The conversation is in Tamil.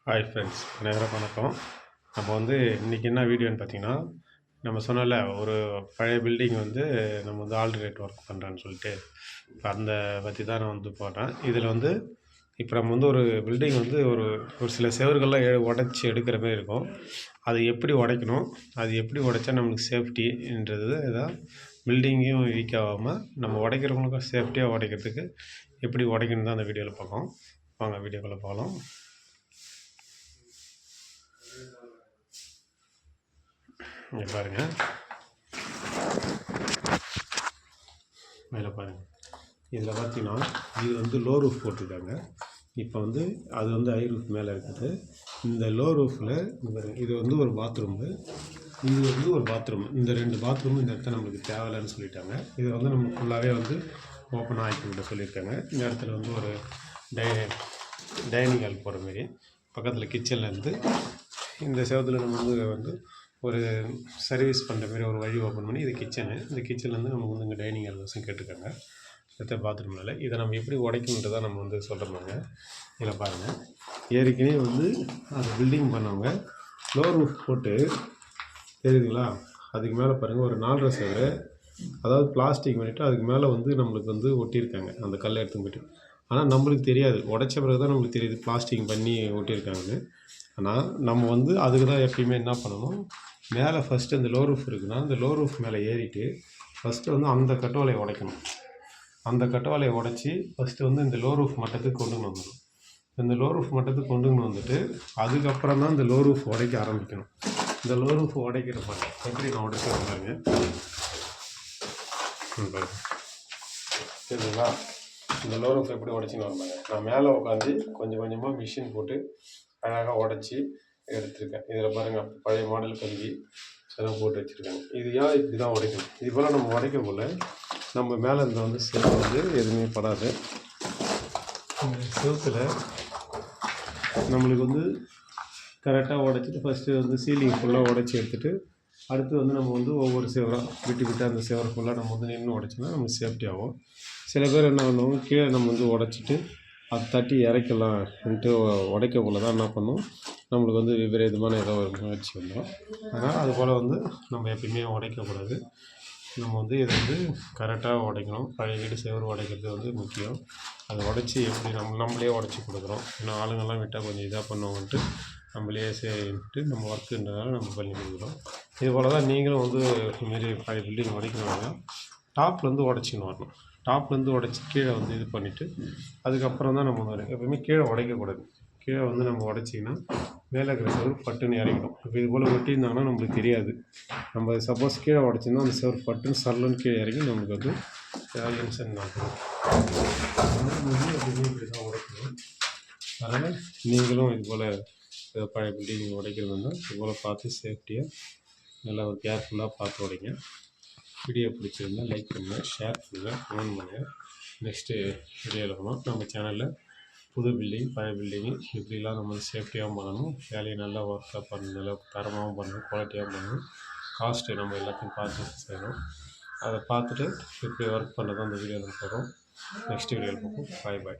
ஹாய் ஃப்ரெண்ட்ஸ், அனைவரும் வணக்கம். நம்ம வந்து இன்றைக்கி என்ன வீடியோன்னு பார்த்தீங்கன்னா, நம்ம சொன்னோம்ல ஒரு பழைய பில்டிங் வந்து நம்ம வந்து ஆல்டர்னேட் ஒர்க் பண்ணுறேன்னு சொல்லிட்டு, இப்போ அந்த பற்றி தான் நான் வந்து போடுறேன். இதில் வந்து இப்போ நம்ம வந்து ஒரு பில்டிங் வந்து ஒரு ஒரு சில செவர்கள்லாம் உடச்சி எடுக்கிற மாதிரி இருக்கும். அது எப்படி உடைக்கணும், அது எப்படி உடைச்சா நம்மளுக்கு சேஃப்டின்றது தான். பில்டிங்கையும் வீக் ஆகாமல் நம்ம உடைக்கிறவங்களுக்கும் சேஃப்டியாக உடைக்கிறதுக்கு எப்படி உடைக்கணும் தான் அந்த வீடியோவில் பார்ப்போம். வாங்க வீடியோக்குள்ளே போகலாம். இங்கே பாருங்கள், மேலே பாருங்கள். இதில் பார்த்தீங்கன்னா இது வந்து லோ ரூஃப் போட்டிருக்காங்க. இப்போ வந்து அது வந்து ஹை ரூஃப் மேலே இருக்குது. இந்த லோ ரூஃபில் இது வந்து ஒரு பாத்ரூமு, இது வந்து ஒரு பாத்ரூம். இந்த 2 பாத்ரூமும் இந்த இடத்துல நம்மளுக்கு தேவையில்லைன்னு சொல்லிட்டாங்க. இது வந்து நம்ம ஃபுல்லாகவே வந்து ஓப்பனாக ஆக்கி விட சொல்லியிருக்காங்க. இந்த இடத்துல வந்து ஒரு டைனிங் ஹால் போகிற மாரி பக்கத்தில் கிச்சன்லேருந்து இந்த செவத்தில் நம்ம வந்து ஒரு சர்வீஸ் பண்ணுற மாதிரி ஒரு வழி ஓப்பன் பண்ணி இது கிச்சனு. இந்த கிச்சன்லேருந்து நமக்கு வந்து இங்கே டைனிங் ஹால் வசம் கேட்டிருக்காங்க. அடுத்த பாத்ரூமில் இதை நம்ம எப்படி உடைக்கணுன்றதான் நம்ம வந்து சொல்கிறோம்னாங்க. இதில் பாருங்கள், ஏற்கனவே வந்து அது பில்டிங் பண்ணவங்க லோ ரூஃப் போட்டு தெரியுதுங்களா, அதுக்கு மேலே பாருங்கள் ஒரு 4.5 செவரு, அதாவது பிளாஸ்டிக் பண்ணிவிட்டு அதுக்கு மேலே வந்து நம்மளுக்கு வந்து ஒட்டியிருக்காங்க அந்த கல்லை எடுத்து போய்ட்டு. ஆனால் நம்மளுக்கு தெரியாது, உடைச்ச பிறகு தான் நம்மளுக்கு தெரியுது பிளாஸ்டிக் பண்ணி ஒட்டியிருக்காங்கன்னு. ஆனால் நம்ம வந்து அதுக்கு தான் எப்பயுமே என்ன பண்ணணும், மேலே ஃபஸ்ட்டு இந்த லோ ரூஃப் இருக்குன்னா இந்த லோ ரூஃப் மேலே ஏறிட்டு ஃபஸ்ட்டு வந்து அந்த கட்டோலையை உடைக்கணும். அந்த கட்டோலையை உடச்சி ஃபஸ்ட்டு வந்து இந்த லோ ரூஃப் மட்டத்துக்கு கொண்டு வந்துடணும். இந்த லோ ரூஃப் மட்டத்துக்கு கொண்டு வந்துட்டு அதுக்கப்புறம் தான் இந்த லோ ரூஃப் உடைக்க ஆரம்பிக்கணும். இந்த லோ ரூஃப் உடைக்கிற பாருங்க எப்படி நான் உடைக்கிறேன் பாருங்க. சரிங்களா, இந்த லோ ரூஃப் எப்படி உடைச்சின்னு வரமாங்க. நான் மேலே உட்காந்து கொஞ்சம் கொஞ்சமாக மிஷின் போட்டு அழகாக உடச்சி எடுத்துருக்கேன். இதில் பாருங்கள், பழைய மாடல் கம்பி இதெல்லாம் போட்டு வச்சுருக்காங்க. இது ஏன் இப்படி தான் உடைக்கணும். இது போல் நம்ம உடைக்க போல் நம்ம மேலே இந்த வந்து செவத்து வந்து எதுவுமே படாது. செவத்தில் நம்மளுக்கு வந்து கரெக்டாக உடைச்சிட்டு ஃபஸ்ட்டு வந்து சீலிங் ஃபுல்லாக உடச்சி எடுத்துகிட்டு அடுத்து வந்து நம்ம வந்து ஒவ்வொரு செவராக விட்டு அந்த செவரை ஃபுல்லாக நம்ம வந்து நின்று உடைச்சோன்னா நம்ம சேஃப்டி ஆகும். சில பேர் என்ன பண்ணுவாங்க, கீழே நம்ம வந்து உடச்சிட்டு அது தட்டி இறக்கலாம்ன்ட்டு உடைக்கக்குள்ள தான் என்ன பண்ணும், நம்மளுக்கு வந்து விபரீதமான ஏதோ ஒரு முயற்சி வந்துடும். அதனால் அது போல் வந்து நம்ம எப்பயுமே உடைக்கக்கூடாது. நம்ம வந்து இதை வந்து கரெக்டாக உடைக்கணும். பழைய வீடு செவரு உடைக்கிறது வந்து முக்கியம். அதை உடச்சி எப்படி நம்மளே உடச்சி கொடுக்குறோம். ஏன்னா ஆளுங்கள்லாம் விட்டால் கொஞ்சம் இதாக பண்ணுவாங்கன்ட்டு நம்மளே சரின்ட்டு நம்ம ஒர்க்குன்றதுனால நம்ம பண்ணி கொடுக்குறோம். இது போல் தான் நீங்களும் வந்து இதுமாரி பழைய பில்டிங் உடைக்கணும்னா டாப்லேருந்து உடச்சின்னு வரணும். டாப்லேருந்து உடச்சி கீழே வந்து இது பண்ணிவிட்டு அதுக்கப்புறம் தான் நம்ம வரும். எப்போயுமே கீழே உடைக்கக்கூடாது. கீழே வந்து நம்ம உடச்சிங்கன்னா மேலே இருக்கிற செவரு பட்டுன்னு இறங்கிடும். இப்போ இது போல் ஒட்டியிருந்தாங்கன்னா நம்மளுக்கு தெரியாது. நம்ம சப்போஸ் கீழே உடச்சிருந்தோம் அந்த செவரு பட்டுன்னு சரலுன்னு கீழே இறங்கி நம்மளுக்கு வந்து ஏதாவது இன்சென்ட் ஆகும். எப்படியுமே இப்படி தான் உடைக்கணும். அதனால் நீங்களும் இது போல் பழைய பில்டிங் உடைக்கிறதுனா இது போல் பார்த்து சேஃப்டியாக நல்லா ஒரு கேர்ஃபுல்லாக பார்த்து உடைங்க. வீடியோ பிடிச்சிருந்தா லைக் பண்ணுங்கள், ஷேர் பண்ணுங்கள், கமெண்ட் பண்ணுங்கள். நெக்ஸ்ட்டு வீடியோவில் போகணும். நம்ம சேனலில் புது பில்டிங் பழைய பில்டிங்கு இப்படிலாம் நம்ம சேஃப்டியாகவும் பண்ணணும், வேலையை நல்லா ஒர்க்காக பண்ணணும், நல்லா தரமாகவும் பண்ணணும், குவாலிட்டியாகவும் பண்ணணும். காஸ்ட்டு நம்ம எல்லாத்தையும் பார்த்து செய்யணும். அதை பார்த்துட்டு இப்படி ஒர்க் பண்ணதான் அந்த வீடியோவில் போகிறோம். நெக்ஸ்ட் வீடியோவில் பார்ப்போம். பாய்.